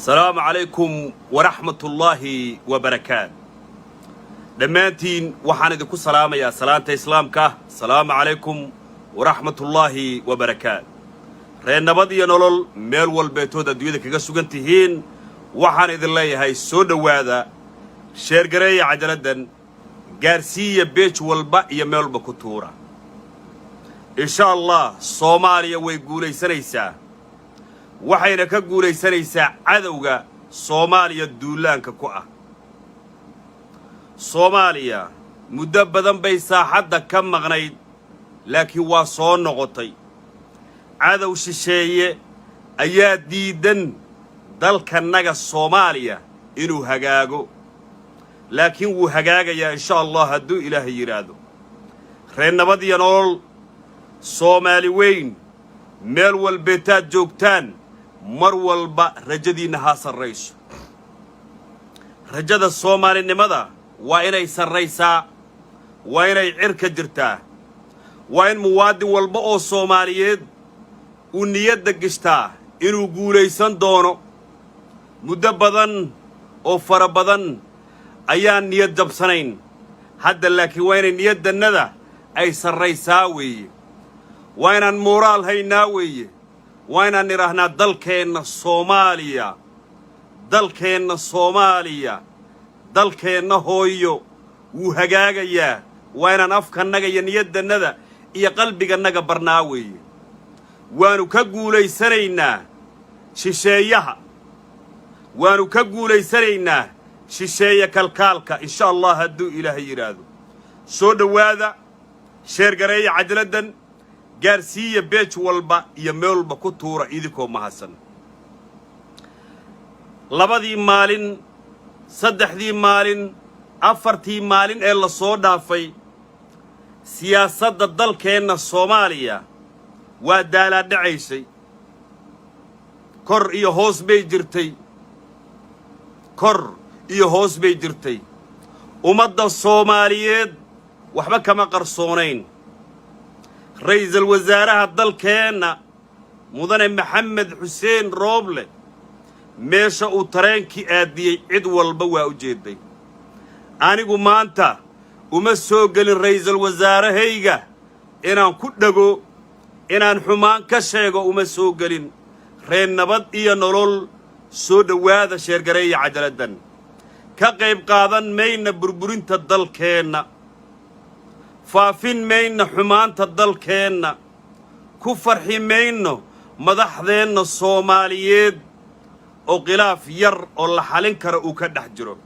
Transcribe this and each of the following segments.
السلام عليكم ورحمة الله وبركاته. دمانتين وحاندكو سلام يا سلامة إسلامك. السلام عليكم ورحمة الله وبركاته. رين نبضي نولل ميل والبيتو دا دويدا كيغا سوغنتيهين وحاند الله هاي سودا وادا شيرغري عجلدن غارسية بيش والبا يا ميل بكتورة إن شاء الله صوماليا ويقولي سنيسا waxayna ka guulaysanaysaa cadawga Soomaaliya duulaanka ku ah Soomaaliya muddo badan bay saaxadda ka maqnayd laakiin waa soo noqotay cadow shisheeye ayaa diidan dalkanaga Soomaaliya inuu hagaago laakiin wuu hagaagayaa insha Allah hadduu Ilaahay yiraahdo reen nabad iyo nolol Soomaali weyn meel walbeetaad joogtaan mar walba rajadiina ha sarreyso rajada Soomaalinimada waa inay sarreysaa waa inay cirka jirtaa waa in muwaadin walba oo Soomaaliyeed uu niyadda gishtaa inuu guulaysan doono muddo badan oo fara badan ayaan niyad jabsanayn hadda laakiin waa inay niyadanada ay sarreysaa weeye waa inaan moraal haynaa weeye وأنا نراهنا دلكين صوماليا دلكين هويو وهجاجيا وأنا نفكر نجا ينيد الندى يا قلبي جنجا برناوي وأنا كجولي سرينا شيشيها وأنا كجولي سرينا شيشيا كالكالكا إن شاء الله هدو إلى هيرادو سود وهذا شرقري عدلدن غارسية بيش والبا يميل بكتورة إيديكو محسن لبدي مالين صدحدي مالين أفرتي مالين إلا صودا في سياسة الدل كينا الصومالية ودالا دعيسي كر إيو هوس بيجرتي ومدى الصوماليين وحبكا ما قرصونين رئيس الوزراء الدل كينا مدن محمد حسين روبلي ميشا وطرينكي آدي عدو البوا وجيدي أنيقو مانتا ومسوقل رئيس الوزراء هيغا إنان كدقو إنان حمان كشيغو ومسوقلين رين نبض إيا نرول سود واذا شيرقري عجلدن كقيب قادن مين بربرين تدل كينا فافين مين حمان تدل كينا كفر حمينو مدحذين الصوماليين او غلاف ير او لحالين كرا كدح جرو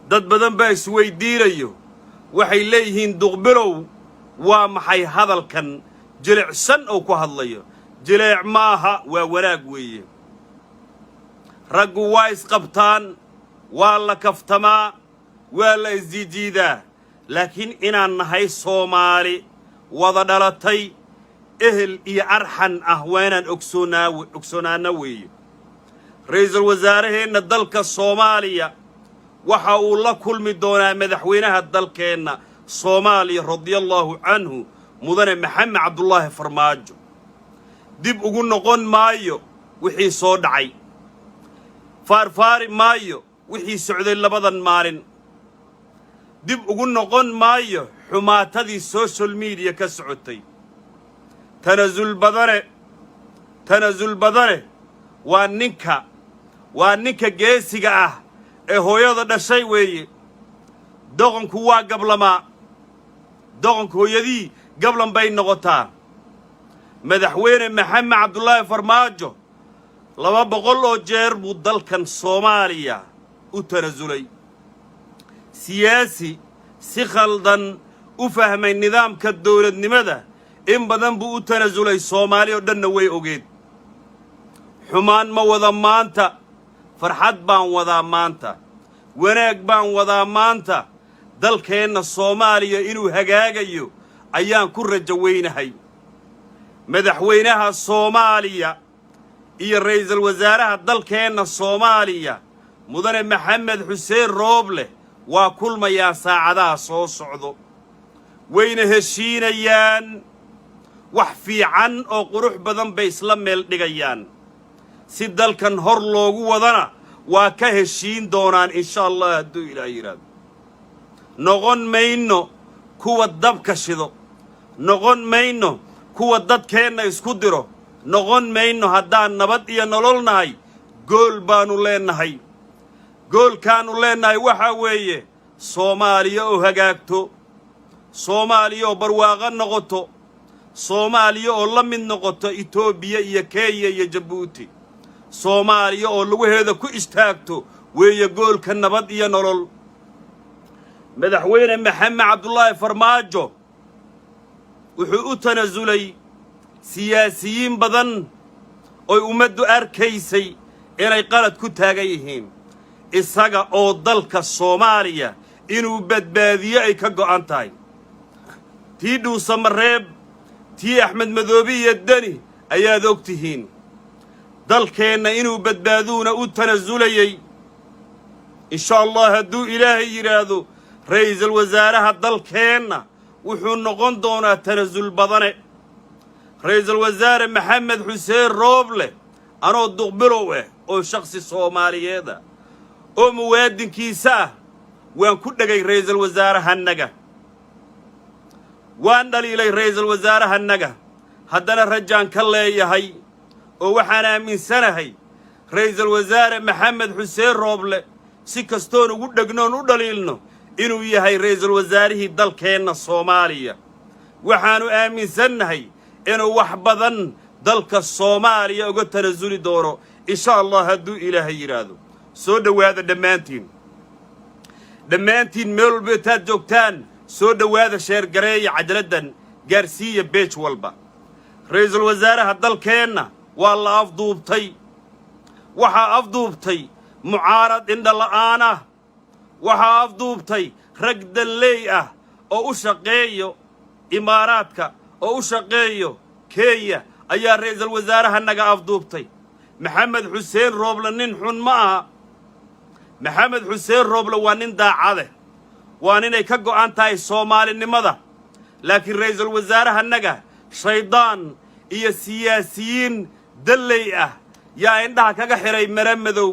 داد بدن با isweydiinayo waxay leeyihiin duqbilow waa maxay hadalkan jilicsan oo ku hadlayo jilic maaha waa wanaag weeye raggu waa isqabtaan waa la kaftamaa waa la isjiidaa laakiin inaan nahay Soomaali wada dhalatay ehel iyo arxan ah waanaan ogsoonaana weeye ra'iisul wasaaraheena dalka Soomaaliya waxa uu la kulmi doonaa madaxweynaha dalkeena Soomaaliya radiyallahu anhu mudane Maxamed Cabdullaahi Farmaajo dib ugu noqon maayo wixii soo dhacay faarfaari maayo wixii socday labadan maalin dib ugu noqon maayo xumaatadii social media ka socotay tanazul badane waa ninka geesiga ah ee hooyada dhashay weeye doqonku waa gablamaa doqonku hooyadii gablan bay noqotaa madaxweyne Maxamed Cabdullaahi Farmaajo 200 oo jeer buu dalkan Soomaaliya u tanazulay siyaasi si khaldan u fahmay nidaamka dawladnimada in badan buu u tanazulay Soomaaliya oo dhanna way ogeed xumaan ma wada maanta farxad baan wadaa maanta wanaag baan wadaa maanta dalkeena Soomaaliya inuu hagaagayo ayaan ku rajaweynahay madaxweynaha Soomaaliya iyo ra'iisul wasaaraha dalkeena Soomaaliya mudane Maxamed Xuseen Rooble waa kulmayaan saacadaha soo socdo wayna heshiinayaan wax fiican oo qurux badan bay isla meel dhigayaan si dalkan hor loogu wadana waa ka heshiin doonaan insha allah hadduu ilaah yidhaahdo noqon mayno kuwa dabka shido noqon mayno kuwa dadkeenna isku diro noqon mayno haddaan nabad iyo nolol nahay gool baanu leennahay goolkaannu leennahay waxaa weeye soomaaliya oo hagaagto soomaaliya oo barwaaqo noqoto soomaaliya oo la mid noqoto itoobiya iyo kenya iyo jabuuti soomaaliya oo lugaheeda ku istaagto weeye goolka nabad iyo nolol madaxweyne maxamed cabdullaahi farmaajo wuxuu u tanasulay siyaasiyiin badan oy ummaddu arkaysay inay qalad ku taagan yihiin isaga oo dalka soomaaliya inuu badbaadiyo ay ka go'an tahay tii dhuusamareeb tii axmed madoobe iyo deni ayaad og tihiin dalkeenna inuu badbaaduuna u tanasulayey insha allah hadduu ilaahay yidhaahdo ra'iisul wasaaraha dalkeenna wuxuu noqon doonaa tanasul badane ra'iisul wasaare maxamed xuseen rooble anoo duqbilow ah oo shakhsi soomaaliyeeda oo muwaadinkiisa ah waan ku dhegay ra'iisul wasaarahannaga waan dhaliilay ra'iisul wasaarahannaga haddana rajaan ka leeyahay oo waxaan aaminsanahay ra'iisul wasaare maxamed xuseen rooble si kastoon ugu dhegnoon u dhaliilno inuu yahay ra'iisul wasaarihii dalkeenna soomaaliya waxaannu aaminsannahay inuu wax badan dalka soomaaliya uga tanasuli doono insha allah hadduu ilaahay yidhaahdo soo dhowaada dhammaantiin meel walba intaad joogtaan soo dhowaada sheergareeya cajaladdan gaarsiiya beej walba ra'iisul wasaaraha dalkeenna waa la afduubtay waxaa afduubtay mucaarad indhala'aan ah waxaa afduubtay rag danleey ah oo u shaqeeyo imaaraadka oo u shaqeeyo kenya ayaa ra'iisul wasaarahannaga afduubtay maxamed xuseen rooble nin xun ma aha maxamed xuseen rooble waa nin daacade waa ninay ka go'an tahay soomaalinimada laakiin ra'iisul wasaarahannaga shaydaan iyo siyaasiyiin dalley ah yaa indhaha kaga xidhay mara madow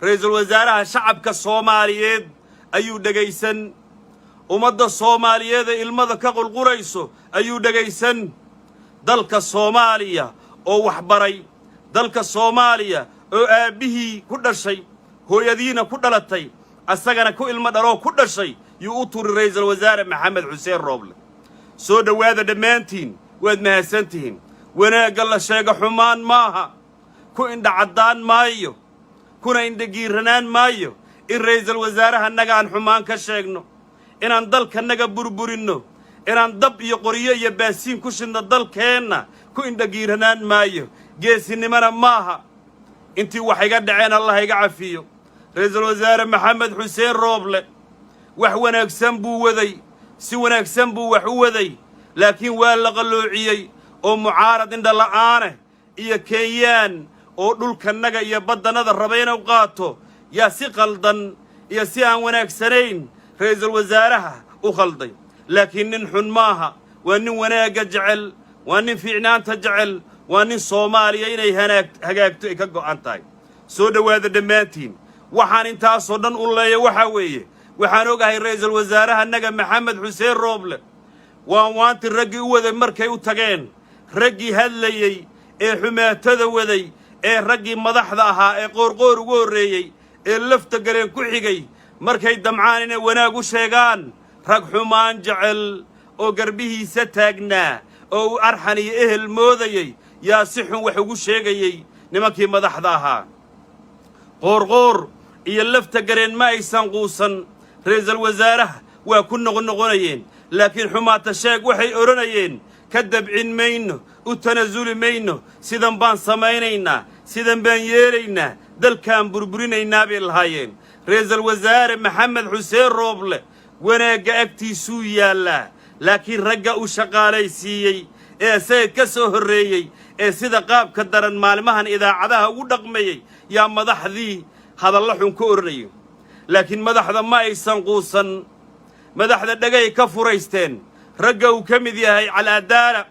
ra'iisul wasaaraha shacabka soomaaliyeed ayuu dhegaysan ummadda soomaaliyeed ee ilmada ka qulqulayso ayuu dhegaysan dalka soomaaliya oo waxbaray dalka soomaaliya oo aabbihii ku dhashay hooyadiina ku dhalatay asagana ku ilmo dhaloo ku dhashay yuu u turi ra'iisul wasaare maxamed xuseen rooble soo dhowaada dhammaantiin waad mahadsantihiin wanaagga la sheega xumaan maaha ku indhacaddaan maayo kuna indhagiiranaan maayo in ra'iisul wasaarahannaga aan xumaan ka sheegno inaan dalkannaga burburinno inaan dab iyo qoryo iyo baasiin ku shidno dalkeenna ku indhagiiranaan maayo geesinimona maaha intii wax iga dhaceen allah iga cafiyo ra'iisul wasaare maxamed xuseen rooble wax wanaagsan buu waday si wanaagsan buu wax u waday laakiin waa la qalloociyey oo mucaarad indhala'aaneh iyo kenyaan oo dhulkannaga iyo baddannada raba inuu qaato yaa si qaldan iyo si aan wanaagsanayn ra'iisul wasaaraha u khalday laakiin nin xun maaha waa nin wanaagga jecel waa nin fiicnaanta jecel waa nin soomaaliya inay hagaagto ay ka go'an tahay soo dhowaada dhammaantiin waxaan intaasoo dhan u leeya waxaa weeye waxaan ogahay ra'iisul wasaarahannaga maxamed xuseen rooble waanti raggii u waday markay u tageen raggii hadlayey ee xumaatada waday ee raggii madaxda ahaa ee qoorqoor ugu horreeyey ee lafta gareen ku xigay markay damcaan inay wanaag u sheegaan rag xumaan jecel oo garbihiisa taagnaa oo uu arxan iyo ehel moodayey yaa si xun wax ugu sheegayey nimankii madaxda ahaa qoorqoor iyo lafta gareen ma aysan quusan ra'iisul wasaaraha waa ku noqnoqonayeen laakiin xumaata sheeg waxay odhanayeen ka dabcin mayno u tanasuli mayno sidan baan samaynaynaa sidan baan yeelaynaa dalkaan burburinaynaa bay lahaayeen ra'iisul wasaare maxamed xuseen rooble wanaagga agtiisuu yaallaa laakiin ragga uu shaqaalaysiiyey ee isaga ka soo horreeyey ee sida qaabka daran maalmahan idaacadaha ugu dhaqmayey yaa madaxdii hadalla xun ka odhanayay laakiin madaxda ma aysan quusan madaxda dhagay ka furaysteen ragga uu ka mid yahay calaadaala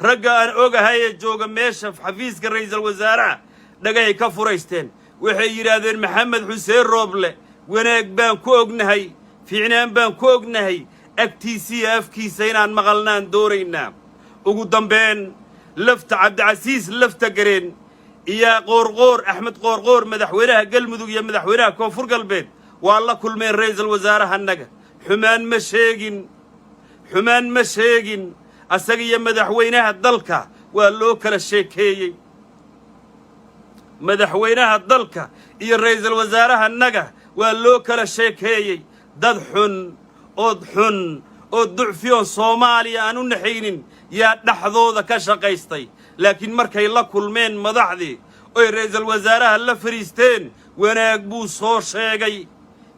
ragga aan ogahay ee jooga meesha xafiiska ra'iisul wasaaraha dhagay ka furaysteen waxay yidhaahdeen maxamed xuseen rooble wanaag baan ku ognahay fiicnaan baan ku ognahay agtiisiiyo afkiisa inaan maqalnaan doonaynaa ugu dambeyn lafta cabdicasiis lafta gareen iyo qoorqoor axmed qoorqoor madaxweynaha galmudug iyo madaxweynaha koonfur galbeed waa la kulmeen ra'iisul wasaaraha annaga xumaan ma sheegin asaga iyo madaxweynaha dalka waa loo kala sheekeeyey madaxweynaha dalka iyo ra'iisul wasaaraha annaga waa loo kala sheekeeyey dad xun oo ducfiyoon soomaaliya aan u naxaynin yaa dhaxdooda ka shaqaystay laakiin markay la kulmeen madaxdii oy ra'iisul wasaaraha la fariisteen wanaag buu soo sheegay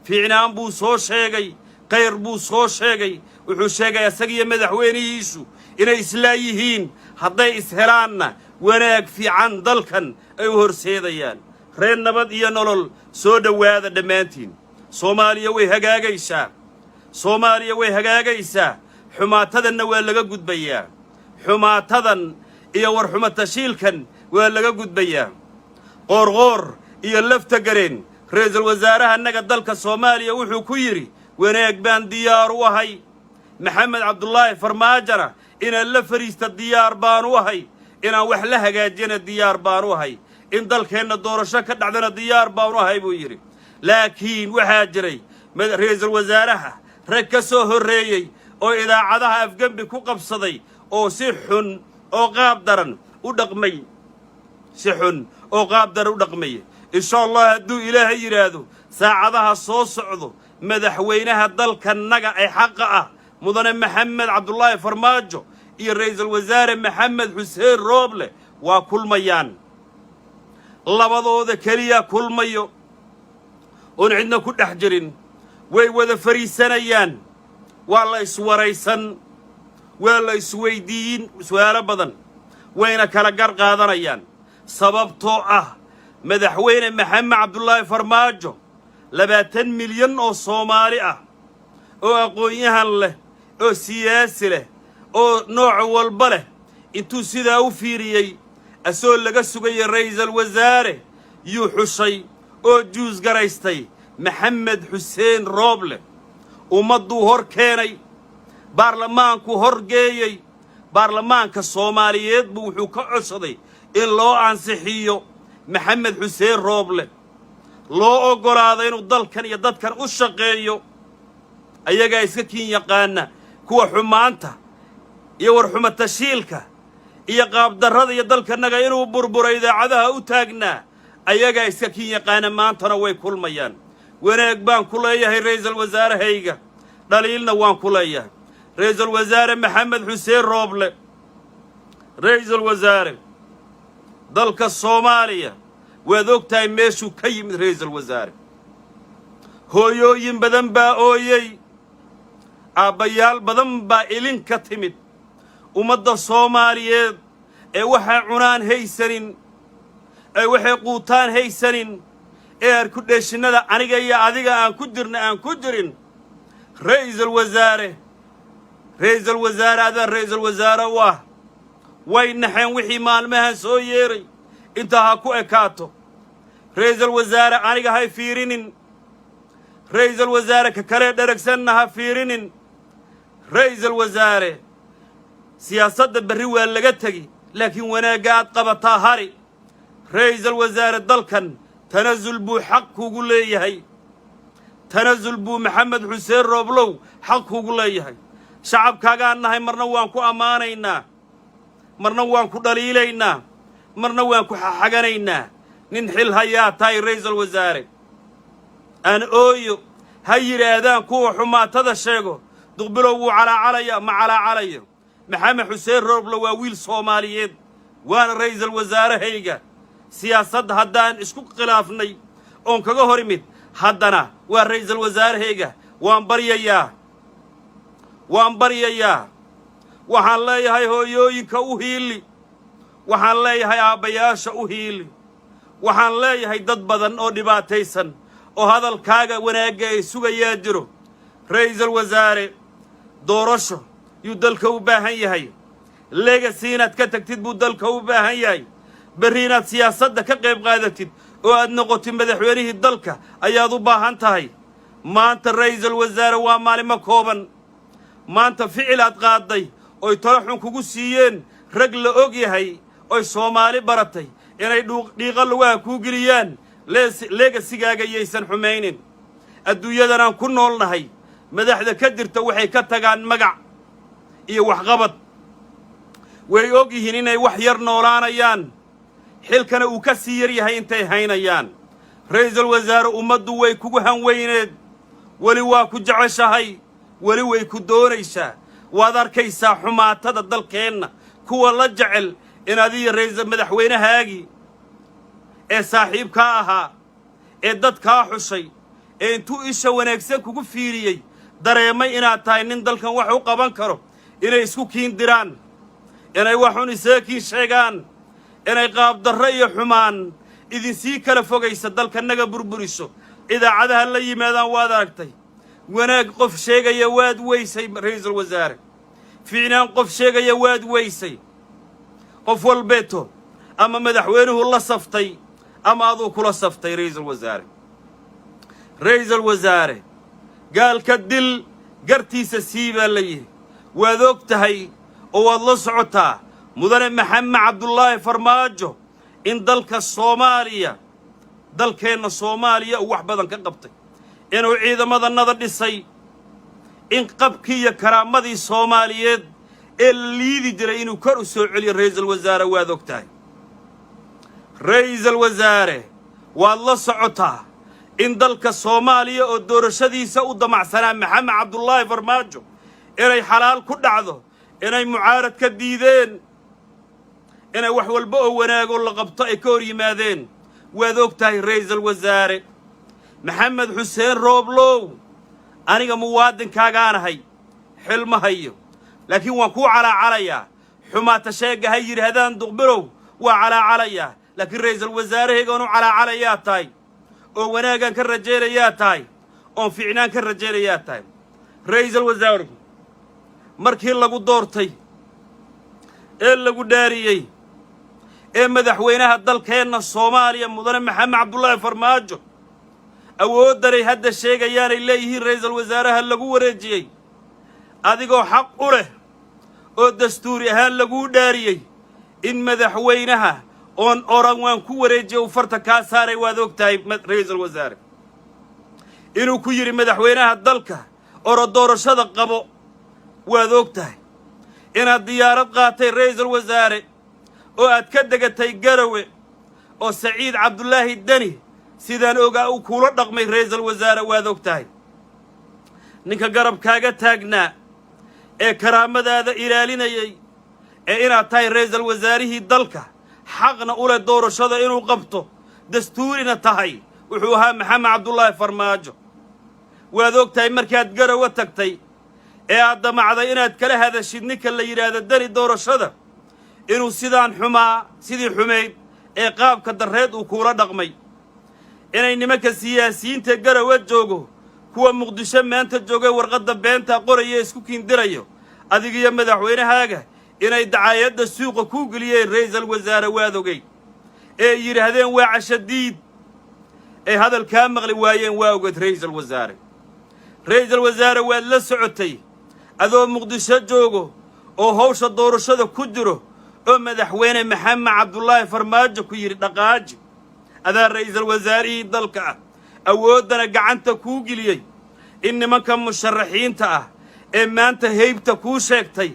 fiicnaan buu soo sheegay khayr buu soo sheegay wuxuu sheegay asagiyo madaxweynihiisu inay islaa yihiin hadday ishelaanna wanaag fiican dalkan ay u horseedayaan reer nabad iyo nolol soo dhowaada dhammaantiin soomaaliya way hagaagaysaa xumaatadanna waa laga gudbayaa xumaatadan iyo warxumatashiilkan waa laga gudbayaa qoorqoor iyo lafta gareen ra'iisul wasaaraha annaga dalka soomaaliya wuxuu ku yidhi wanaag baan diyaar u ahay maxamed cabdulaahi farmaajona inaan la fariista diyaar baan u ahay inaan wax la hagaajiyana diyaar baan u ahay in dalkeenna doorasho ka dhacdana diyaar baan u ahay buu yidhi laakiin waxaa jiray ra'iisul wasaaraha rag ka soo horreeyey oo idaacadaha afgembi ku qabsaday oo si xun oo qaab daran u dhaqmay insha allah hadduu ilaahay yidhaahdo saacadaha soo socdo madaxweynaha dalkannaga ee xaqa ah mudane maxamed cabdulaahi farmaajo iyo ra'iisul wasaare maxamed xuseen rooble waa kulmayaan labadooda keliya kulmayo oon cidna ku dhex jirin way wada fariisanayaan waa la iswaraysan waa la isweydiiyin su'aalo badan wayna kala gar qaadanayaan sababtoo ah madaxweyne maxamed cabdulaahi farmaajo 20 milyan oo Soomaali ah oo aqoon-yahan leh oo siyaasi leh oo nooc walba leh intuu sidaa u fiiriyey asoo laga sugayay ra'iisul wasaare yuu xushay oo juus garaystay maxamed xuseen rooble ummaddu hor keenay baarlamaanku horgeeyey baarlamaanka Soomaaliyeed buu wuxuu ka codsaday in loo ansixiyo maxamed xuseen rooble loo ogolaaday inuu dalkan iyo dadkan u shaqeeyo ayagaa iska kiin yaqaana kuwa xumaanta iyo warxumatashiilka iyo qaabdarrada iyo dalkannaga inuu burburay idaacadaha u taagnaa ayagaa iska kiin yaqaana maantana way kulmayaan wanaag baan ku leeyahay ra'iisul wasaarahayga dhaliilna waan ku leeyahay ra'iisul wasaare maxamed xuseen rooble ra'iisul wasaare dalka Soomaaliya waad ogtahay meeshuu ka yimid ra'iisul wasaare hooyooyin badan baa ooyey aabbayaal badan baa ilin ka timid ummadda Soomaaliyeed ee waxay cunaan haysanin ee waxay quutaan haysanin ee arkudheeshinada aniga iyo adiga aan ku jirin ra'iisul wasaare adan ra'iisul wasaare way naxeen wixii maalmahan soo yeeray inta ha ku ekaato ra'iisul wasaare aniga hay fiirinin ra'iisul wasaare ka kale dharagsanna ha fiirinin ra'iisul wasaare siyaasadda berri waa laga tegi laakiin wanaagga aad qabataa hari ra'iisul wasaare dalkan tanazul buu xaq kugu leeyahay tanazul buu maxamed xuseen rooblow xaq kugu leeyahay shacabkaagaan nahay marna waan ku ammaanaynaa marna waan ku dhaliilaynaa marna waan ku xaxaganaynaa nin xil hayaa tahay ra'iisul wasaare aan ooyo ha yidhaahdaan kuwa xumaatada sheego duqbilow wuu calaacalaya ma calaacalayo maxamed xuseen rooble waa wiil Soomaaliyeed waana ra'iisul wasaarahayga siyaasadda haddaan isku khilaafnay oon kaga hor imid haddana waa ra'iisul wasaarahayga waan baryayaa waxaan leeyahay hooyooyinka u hiili waxaan leeyahay aabbayaasha u hiili waxaan leeyahay dad badan oo dhibaataysan oo hadalkaaga wanaagga ay sugayaa jiro ra'iisul wasaare doorasho yuu dalka u baahan yahay legacy inaad ka tagtid buu dalka u baahan yahay برينات سياسة كقيب قادتي وأدنقوتي مدحوينيه الدلكة أيادو باهانتهاي ما أنت الرئيس الوزارة ومالي مكوبا ما أنت فعلات قادي oy taraxun kugu siiyeen rag la og yahay oy Soomaali baratay inay dhiiqa lugaha ku geliyaan legasigaaga yeysan xumaynin adduunyadan ku noolnahay madaxda ka jirta waxay ka tagaan magac iyo waxqabad way og yihiin inay wax yar noolaanayaan xilkana uu ka sii yar yahay intay haynayaan ra'iisul wasaare ummaddu way kugu hanweyneed wali waa ku jeceshahay wali way ku doonaysaa waad arkaysaa xumaatada dalkeenna kuwa la jecel in adiga ra'iisul madaxweynahaagii ee saaxiibka ahaa ee dadka xushay ee intuu isha wanaagsan kugu fiiriyay dareemay inaad tahay nin dalkan wax u qaban karo inay isku kiindiraan inay wax un isaga sheegaan inay qaab darro iyo xumaan idin sii kala fogaysa dalkanaga burburiso idaacadaha la yimaadaan waad aragtay wanaag qof sheegaya waad weysay ra'iisul wasaare fiinaan qof sheegaya waad weysay qof walbeeto ama madaxweynuhu la saftay ama aduu kula saftay ra'iisul wasaare gaalka dil gartiisa siiba leeyahay waad og tahay oo waad la socotaa mudane maxamed cabdullaahi farmaajo in dalka Soomaaliya dalkeena Soomaaliya wax badan ka qabtay inuu ciidamadannada dhisay in qabkii iyo karaamadii Soomaaliyeed ee liidi jiray inuu kor u soo celiyo ra'iisul wasaare waad og tahay ra'iisul wasaare waad la socotaa in dalka Soomaaliya oo doorashadiisa u damacsanaa maxamed cabdullaahi farmaajo inay xalaal ku dhacdo inay mucaarad ka diideen inay wax walba oo wanaago la qabto ay ka hor yimaadeen waad og tahay ra'iisul wasaare maxamed xuseen rooblow aniga muwaadinkaagaan xilma hayo laakiin waan ku calaacalayaa xumaata sheega hay yiraahdaan duqbirow waa calaacalayaa laakiin ra'iisul wasaarehayga uu calaacalayaa tahay oo wanaagan ka rajaynayaa tahay oo fiicnaan ka rajaynayaa tahay ra'iisul wasaare markii lagu doortay ee lagu dhaariyay ee madaxweynaha dalkeena Soomaaliya mudane maxamed cabdullaahi farmaajo awoodaray hadda sheegayaan ay leeyihiin ra'iisul wasaaraha lagu wareejiyay adigoo xaq u leh oo dastuuri ahaan lagu dhaariyay in madaxweynaha oon oran waan ku wareejiyay farta ka saaray waad og tahay ra'iisul wasaare inuu ku yiri madaxweynaha dalka oo doorashada qabo waad og tahay inaad diyaarad qaatay ra'iisul wasaare oo aad ka degatay Garowe oo Saciid Cabdullaahi Dani sidaan ogaa uu kula dhaqmay ra'iisul wasaare waad og tahay ninka garabkaaga taagnaa ee karaamadaada ilaalinayay ee inaad tahay ra'iisul wasaarihii dalka xaqna u leh doorashada inuu qabto dastuurina tahay wuxuu ahaa maxamed cabdullaahi farmaajo waad og tahay markaad Garowe tagtay ee aad damacday inaad kala hadashid ninka la yiraahdo Dani doorashada inuu sidaan sidii xumeyd ee qaabka darreed uu kula dhaqmay inay nimanka siyaasiyiinta Garowe joogo kuwa Muqdisho maanta joogay warqadda beenta qoraya isku kiindirayo adiga iyo madaxweynahaaga inay dacaayadda suuqa ku galiyeen ra'iisul wasaare waad ogay ee yiraahdeen waa cashadiid ee hadalka maqli waayeen waa ogad ra'iisul wasaare waad la socotay adoo Muqdisho joogo oo hawsha doorashada ku jiro oo madaxweyne maxamed cabdullaahi farmaajo ku yiri dhaqaaji adaa ra'iisul wasaarihii dalka awoodana gacanta ku geliyay in nimanka musharaxiinta ee maanta heybta ku sheegtay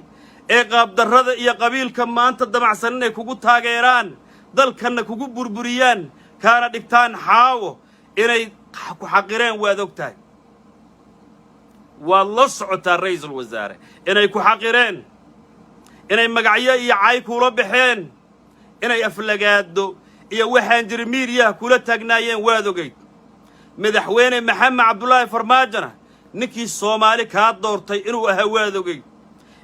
ee qaab darrada iyo qabiilka maanta damacsan inay kugu taageeraan dalkana kugu burburiyaan kaana dhigtaan xaawo inay ku xaqireen waad og tahay waad la socotaa ra'iisul wasaare inay ku xaqireen inay magacyo iyo cay kula baxeen inay aflagaado iyo waxaan jiri miiriyaha kula taagnaayeen waad ogeyd madaxweyne maxamed cabdullaahi farmaajona ninkii Soomaali ka doortay inuu ahaa waad ogeyd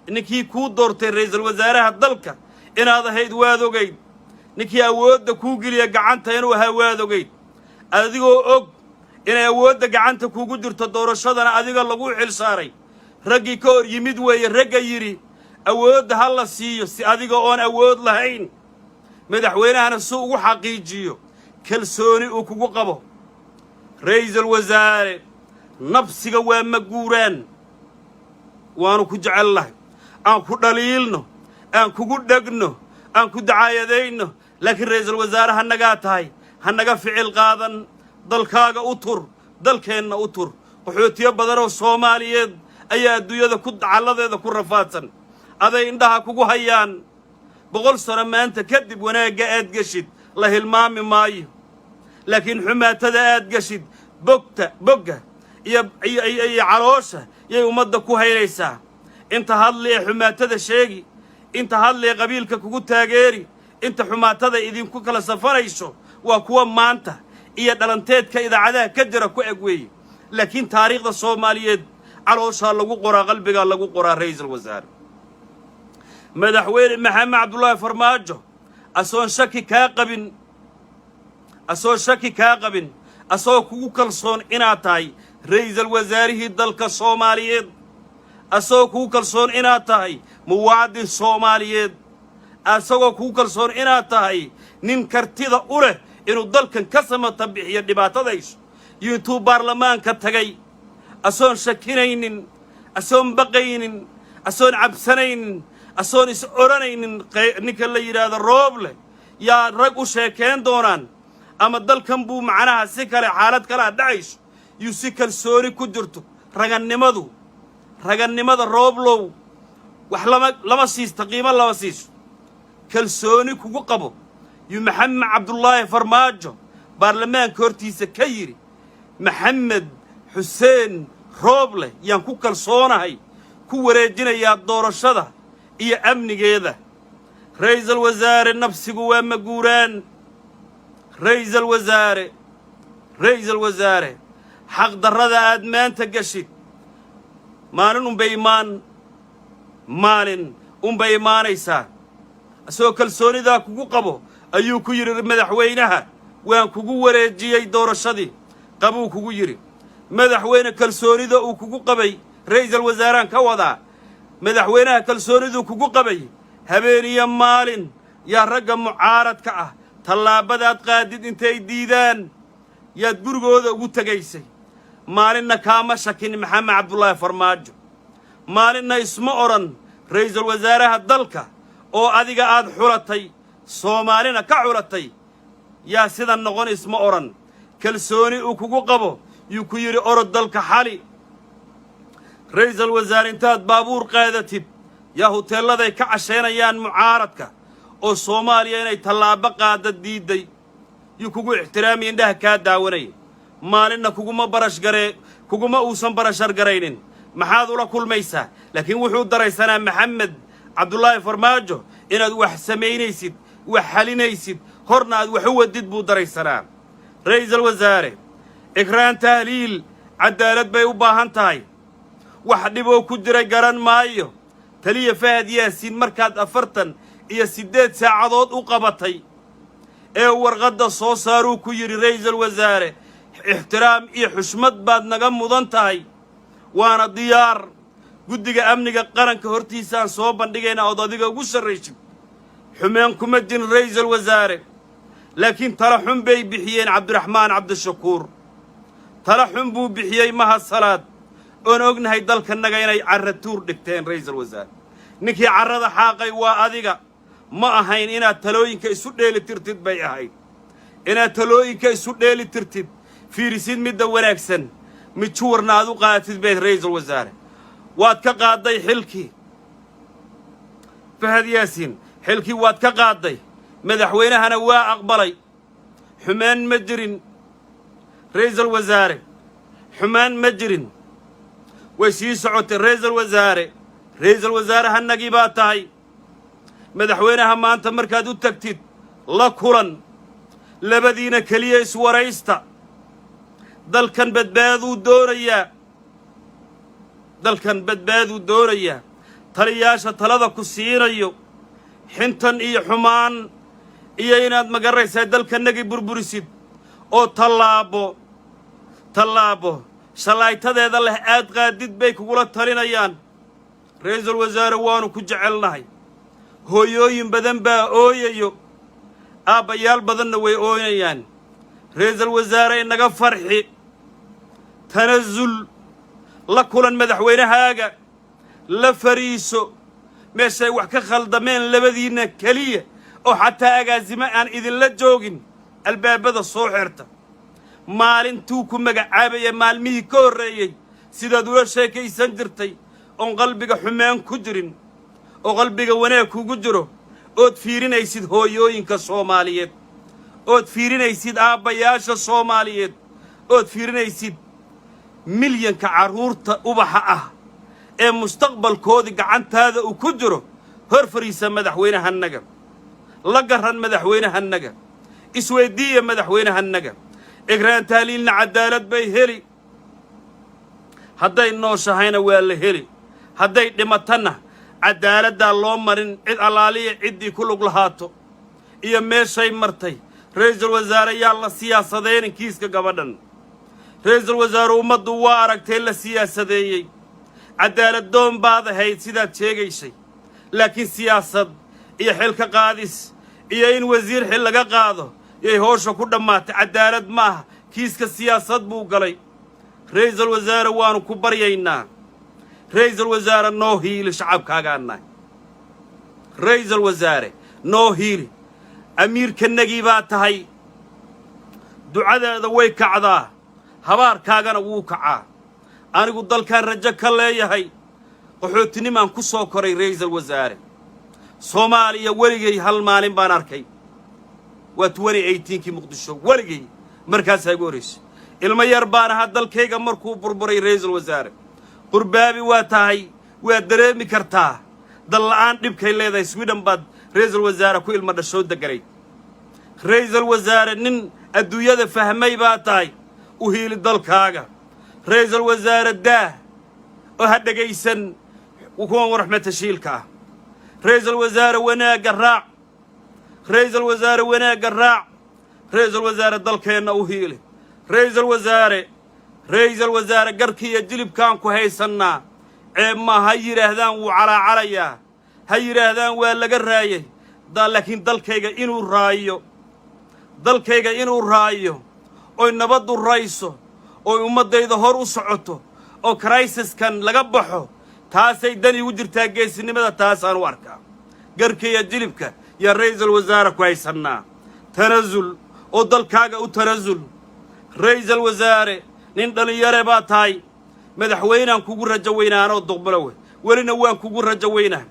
ninkii ku doortay ra'iisul wasaaraha dalka inaad ahayd waad ogeyd ninkii awoodda ku geliya gacanta inuu ahaa waad ogeyd adigoo og inay awoodda gacanta kugu jirto doorashadana adiga lagu xil saaray raggii ka hor yimid weeye ragga yiri awoodda hal la siiyo si adiga oon awood lahayn madaxweynahana si ugu xaqiijiyo kalsooni uu kugu qabo ra'iisul wasaare nabsiga waa maguuraan waanu ku jecelnahay aan ku dhaliilno aan kugu dhegno aan ku dacaayadayno laakiin ra'iisul wasaare hanagaa tahay hanaga ficil qaadan dalkaaga u tur dalkeenna u tur qaxootiyo badan oo Soomaaliyeed ayaa adduunyada ku dacaladeeda ku rafaadsan aday indhaha kugu hayaan 100 sano maanta kadib wanaaga aad gashid la hilmaami maayo laakiin xumaatada aad gashid bogga iyo caloosha yay ummadda ku hayraysaa inta hadlay xumaatada sheegi inta hadlay qabiilka kugu taageeri inta xumaatada idinku kala safarayso waa kuwa maanta iyo dhalanteedka idaacadaha ka jira ku egweey laakiin taariikhda Soomaaliyeed caloosha lagu qoraa qalbiga lagu qoraa ra'iisul wasaare madaxweyne maxamed cabdullaahi farmaajo asoon shaki kaa qabin asoo kugu kalsoon inaad tahay ra'iisul wasaarihii dalka Soomaaliyeed asoo kugu kalsoon inaad tahay muwaadin Soomaaliyeed asagoo kugu kalsoon inaad tahay nin kartida u leh inuu dalkan ka samata bixiyo dhibaatadayso intuu baarlamaanka tagay asoon shakinaynin asoon baqaynin asoon cabsanaynin asoon is oranaynin ninka la yiraahdo Rooble yaa rag u sheekeen doonaan ama dalkan buu macnaha si kale xaalad kala dhacayso yu si kalsooni ku jirto ragannimada Rooblow wax lama siisto qiimo lama siiso kalsooni kugu qabo yu maxamed cabdullaahi farmaajo baarlamaanka hortiisa ka yiri maxamed xuseen Rooble yaan ku kalsoonahay ku wareejinayaa doorashada iyo amnigeeda ra'iisul wasaare nafsigu waa maguuraan ra'iisul wasaare xaq darrada aad maanta gashid maalin unbay imaanaysaa asoo kalsoonidaa kugu qabo ayuu ku yiri madaxweynaha waan kugu wareejiyay doorashadii qabuu kugu yiri madaxweyne kalsoonida uu kugu qabay ra'iisul wasaarahan ka wadaa madaxweynaha kalsoonidu kugu qabay habeeniya maalin yaa ragga mucaaradka ah tallaabadaad qaadid intay diidaan yaad gurigooda ugu tagaysay maalinna kaama shakin maxamed cabdullaahi farmaajo maalinna isma oran ra'iisul wasaaraha dalka oo adiga aad xulatay Soomaalina ka xulatay yaa sidan noqon isma oran kalsooni uu kugu qabo yuu ku yiri orod dalka xali ra'iisul wasaare intaad baabuur qaadatid yaa hoteeladay ka casheynayaan mucaaradka oo Soomaaliya inay tallaabo qaada diiday yuu kugu ixtiraami indhaha ka daawanay maalinna kuguma uusan barashar garaynin maxaad ula kulmaysaa laakiin wuxuu daraysanaa maxamed cabdullaahi farmaajo inaad wax samaynaysid wax xalinaysid horna aad wax u wadid buu daraysanaa ra'iisul wasaare ikraan tahliil cadaalad bay u baahan tahay wax dhiboo ku jiray garan maayo taliya Fahad Yaasiin markaad 48 saacadood u qabatay ee warqadda soo saaruu ku yiri ra'iisul wasaare ixtiraam iyo xushmad baad naga mudan tahay waana diyaar guddiga amniga qaranka hortiisaan soo bandhigaynaa oo adiga ugu sarraysid xumeen kuma jirin ra'iisul wasaare laakiin tala xun bay bixiyeen cabdiraxmaan cabdishakuur tala xun buu bixiyey Mahad Salaad oon ognahay dalkanaga inay carratuur dhigteen ra'iisul wasaare ninkii carrada xaaqay waa adiga ma ahayn inaad talooyinka isu dheeli tirtid bay ahayd inaad talooyinka isu dheeli tirtid fiirisid midda wanaagsan mijuurna aad u qaatid bay ra'iisul wasaare waad ka qaaday xilkii Fahad Yaasiin xilkii waad ka qaaday madaxweynahana waa aqbalay xumaan ma jirin ra'iisul wasaare xumaan ma jirin way sii socotay ra'iisul wasaare hanagii baa tahay madaxweynaha maanta markaad u tagtid la kulan labadiina kaliya iswaraysta dalkan badbaaduu doonayaa taliyaasha talada ku siinayo xintan iyo xumaan iyo inaad magaraysaa dalkanagii burburisid oo tallaabo shalaytadeeda leh aad qaadid bay kugula talinayaan ra'iisul wasaare waanu ku jecelnahay hooyooyin badan baa ooyayo aabbayaal badanna way ooynayaan ra'iisul wasaare inaga farxi tanazul la kulan madaxweynahaaga la fariiso meeshay wax ka khaldameen labadiina kaliya oo xataa agaasimo aan idinla joogin albaabada soo xirta maalintuu ku magacaabaya maalmihii ka horreeyey sidaad ula sheekaysan jirtay oon qalbiga xumaan ku jirin oo qalbiga wanaag kugu jiro ood fiirinaysid hooyooyinka Soomaaliyeed ood fiirinaysid aabbayaasha Soomaaliyeed ood fiirinaysid milyanka caruurta ubaxa ah ee mustaqbalkoodii gacantaada uu ku jiro hor fariisa madaxweynahanaga la garan madaxweynahanaga isweydiiya madaxweynahanaga igraan taaliilna cadaalad bay heli hadday nooshahayna waa la heli hadday dhimatana cadaaladda loo marin cid alaaliya ciddii ku lug lahaato iyo meeshay martay ra'iisul wasaare yaa la siyaasadeen kiiska gabadhan ra'iisul wasaare ummaddu waa aragtay la siyaasadeeyey cadaalad doon baad ahayd sidaad sheegaysay laakiin siyaasad iyo xilka qaadis iyo in wasiir xil laga qaado yay howsha ku dhammaatay cadaalad maaha kiiska siyaasad buu galay ra'iisul wasaare waanu ku baryaynaa ra'iisul wasaare noo hiili shacabkaagaannahay ra'iisul wasaare noo hiili amiirkanagii baa tahay ducadeeda way kacdaa habaarkaagana wuu kacaa anigu dalkan rajo ka leeyahay qaxootinimaan ku soo koray ra'iisul wasaare Soomaaliya weligay hal maalin baan arkay waa 2018kii Muqdisho weligay markaas ay goorayso ilma yar baan ahaa dalkayga markuu burburay ra'iisul wasaare qurbaabi waa tahay waa dareemi kartaa dal la'aan dhibkay leedahay Sweden baad ra'iisul wasaare ku ilma dhasho dagaray ra'iisul wasaare nin adduunyada fahmay baa tahay u hiili dalkaaga ra'iisul wasaare daa oo hadagaysan kuwan warxmata shiilka ra'iisul wasaare wanaaga raac ra'iisul wasaare wanaaga raac ra'iisul wasaare dalkeena u hiili ra'iisul wasaare garkiya jilibkaan ku haysanaa ma ha yiraahdaan wuu calaacalayaa ha yiraahdaan waa laga raayay laakiin dalkayga inuu raayo oo nabadu rayso oo ummadayda hor u socoto oo crisiskan laga baxo taasay dani ugu jirtaa geesinimada taasaan u arkaa garkiya jilibka ya ra'iisul wasaare ku haysanaa tanazul oo dalkaaga u tanazul ra'iisul wasaare nin dhalinyaro baa tahay madaxweynaan kugu rajo weynaanoo duqbalow welina waan kugu rajo weynaa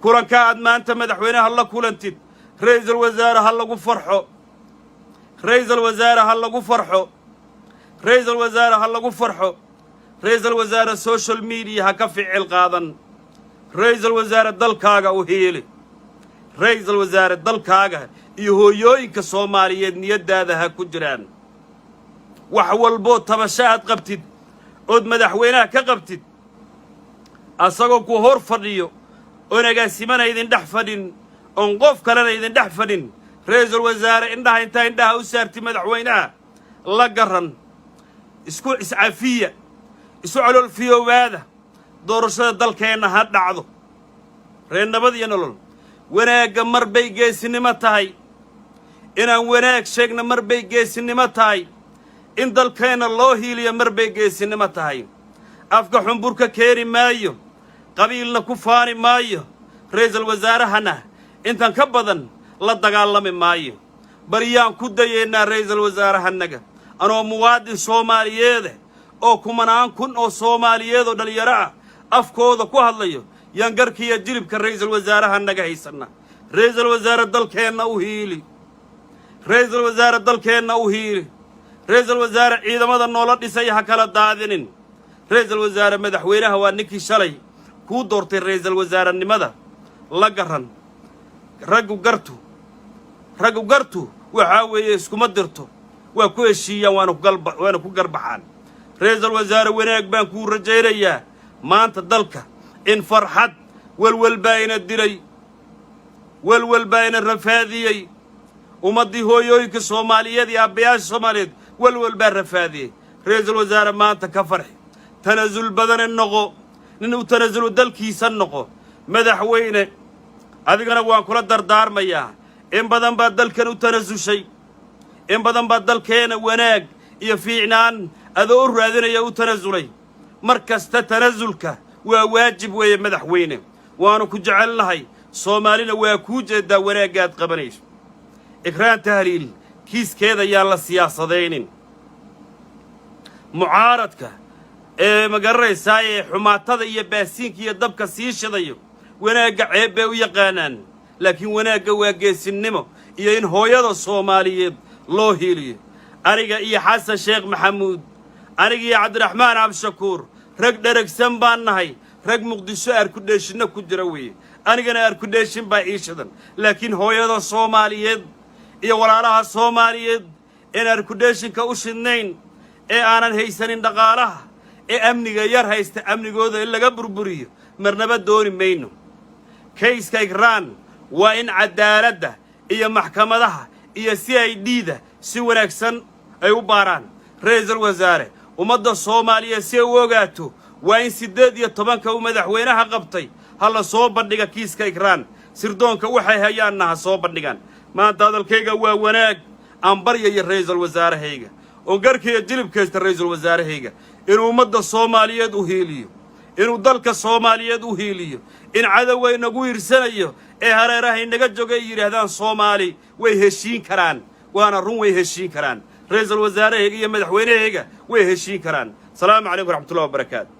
kulanka aad maanta madaxweynaha la kulantid ra'iisul wasaare ha lagu farxo ra'iisul wasaare ha lagu farxo ra'iisul wasaare ha lagu farxo ra'iisul wasaare social media ha ka ficil qaadan ra'iisul wasaare dalkaaga u heeli ra'iisul wasaare dalkaaga iyo hooyooyinka Soomaaliyeed niyadaada ha ku jiraan wax walbo tabashaad qabtid ood madaxweynaha ka qabtid asagoo ku hor fadhiyo oonagaasimanay idin dhex fadhin oon qof kalena idin dhex fadhin ra'iisul wasaare indhaha u saarti madaxweynaha la garan isku iscafiya isu calool fiyoowaada doorashada dalkeena ha dhacdo reernabad iyo nolol wanaaga mar bay geesinimo tahay inaan wanaag sheegna mar bay geesinimo tahay in dalkeena loo hiiliyo mar bay geesinimo tahay afka xumburka keeni maayo qabiilna ku faani maayo ra'iisul wasaarahana intan ka badan la dagaalami maayo bariyaan ku dayeynaa ra'iisul wasaarahanaga anoo muwaadin Soomaaliyeed oo kumanaan kun oo Soomaaliyeed oo dhalinyaro ah afkooda ku hadlayo yaan garkiya jilibka ra'iisul wasaarahanaga haysana ra'iisul wasaare dalkeena u hiili ra'iisul wasaare dalkeena u hiili ra'iisul wasaare ciidamada noola dhisay ha kala daadinin ra'iisul wasaare madaxweynaha waa ninkii shalay ku doortay ra'iisul wasaarenimada la garan raggu gartu waxa weeye iskuma dirto waa ku heshiiyaan waana ku garbaxaan ra'iisul wasaare wanaag baan ku rajaynayaa maanta dalka in farxad walwalbaayna dilay walwalbaayna rafaadiyay ummadii hooyooyinka Soomaaliyeed iyo aabbayaasha Soomaaliyeed walwalbaa rafaadiyay ra'iisul wasaare maanta ka farxi tanazul badan noqo nin u tanazul dalkiisa noqo madaxweyne adigana waan kula dardaarmayaa إن بدن بدل كانوا تنزل شيء إن بدن بدل كان وناق يفيعنان أذور هذين يو تنزلي مركز تتنزلك وواجب ومدحوينه وأنا كجعل لهاي صومالينا وكوجد وناقات قبنيش إكران تهليل كيس كذا يلا السياسة دينين معارضك مقرر ساي حماة ذي باسينك يدبك سيش ذيو وناقع عيب ويقانان لكن وناقع واقيس النمو إن هو يضا الصوماليين لو هيلي أريقا إيا حسن شيخ محمود أريقا إيا عبد الرحمن عبد الشكور رق درق سنبان نهي رق مقدسو أركوديشن كجروي أريقا أركوديشن بايشدن لكن هو يضا الصوماليين إيا ولالها الصوماليين إن أركوديشن كأوشنين إيه أنا هيسانين دقالها إيه أمني غير هيست أمني قوضة إلا قبر بريه مرنبات دوري مينو كيس كيكران وإن عدالة إيه محكمة ده إيه CID ده سوى نكسن أيو باران رئيس الوزارة ومدى الصومالية سوى وقاته وإن سداد يطبانك ومدحوينها قبطي هلا صوب بردقا كيس كيكران سردونك وحي هيانها صوب بردقان ما أنت هذا الكيكا وناك أنبريا رئيس الوزارة هيجا وقرك يجلب كيس رئيس الوزارة هيجا إنه مدى الصومالية وهيليو إنه ضلك الصومالية وهيليو إن عدو ينقو يرسليه إيه هريره إنك جوجي هذا الصومالي ويهشين كران وأنا روم ويهشين كران رئيس الوزراء هيجي مدحوينه هيجا ويهشين كران. السلام عليكم ورحمة الله وبركاته.